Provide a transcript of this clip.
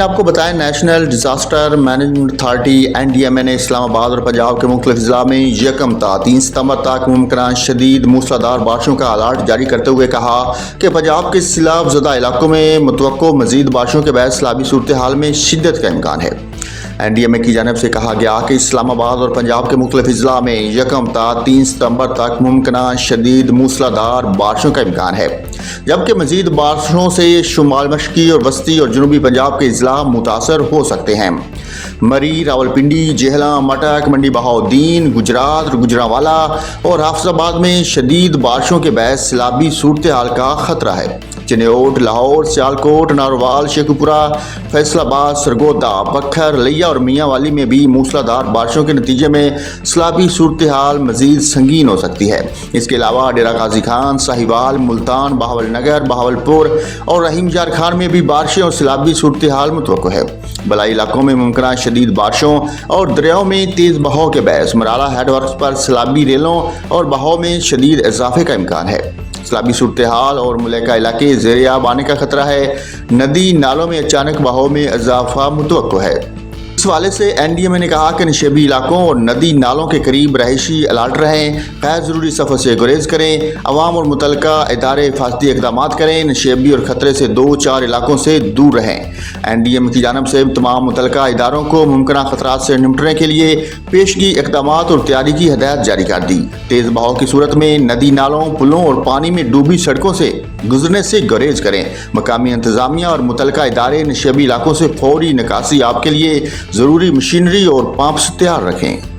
آپ کو بتائیں national disaster management authority NDMA نے اسلام آباد اور پنجاب کے مختلف اضلاع میں یکم تا 3 ستمبر تک ممکنہ شدید موسلادھار بارشوں کا الرٹ جاری کرتے ہوئے کہا کہ پنجاب کے سیلاب زدہ علاقوں میں متوقع مزید بارشوں کے باعث سیلابی صورتحال میں شدت کا امکان ہے۔ NDMA کی جانب سے کہا گیا کہ اسلام آباد اور پنجاب کے مختلف اضلاع میں یکم تا 3 ستمبر تک ممکنہ شدید موسلادھار بارشوں کا امکان ہے، جبکہ مزید بارشوں سے شمال مشرقی اور وسطی اور جنوبی پنجاب کے اضلاع متاثر ہو سکتے ہیں۔ مری، راولپنڈی، جہلاں، مٹک، منڈی بہاؤالدین، گجرات اور گوجرانوالا اور حافظ آباد میں شدید بارشوں کے باعث سیلابی صورتحال کا خطرہ ہے۔ چنیوٹ، لاہور، سیالکوٹ، ناروال، شیخوپورہ، فیصل آباد، سرگودا، بکھر، لیا اور میاں والی میں بھی موسلادھار بارشوں کے نتیجے میں سیلابی صورتحال مزید سنگین ہو سکتی ہے۔ اس کے علاوہ ڈیرہ غازی خان، ساہیوال، ملتان، بہاول نگر، بہاولپور اور رحیم جار خان میں بھی بارشیں اور سیلابی صورتحال متوقع ہے۔ بلائی علاقوں میں ممکنہ شدید بارشوں اور دریاؤں میں تیز بہاؤ کے باعث مرالہ ہیڈ ورکس پر سیلابی ریلوں اور بہاؤ میں شدید اضافے کا امکان ہے۔ سیلابی صورتحال اور ملکہ علاقے زیر آب آنے کا خطرہ ہے۔ ندی نالوں میں اچانک بہاؤ میں اضافہ متوقع ہے۔ اس حوالے سے NDMA نے کہا کہ نشیبی علاقوں اور ندی نالوں کے قریب رہائشی الرٹ رہیں، غیر ضروری سفر سے گریز کریں، عوام اور متعلقہ ادارے حفاظتی اقدامات کریں، نشیبی اور خطرے سے 2-4 علاقوں سے دور رہیں۔ NDMA کی جانب سے تمام متعلقہ اداروں کو ممکنہ خطرات سے نمٹنے کے لیے پیشگی اقدامات اور تیاری کی ہدایت جاری کر دی۔ تیز بہاؤ کی صورت میں ندی نالوں، پلوں اور پانی میں ڈوبی سڑکوں سے گزرنے سے گریز کریں۔ مقامی انتظامیہ اور متعلقہ ادارے نشیبی علاقوں سے فوری نکاسی آب کے لیے ضروری مشینری اور پمپس تیار رکھیں۔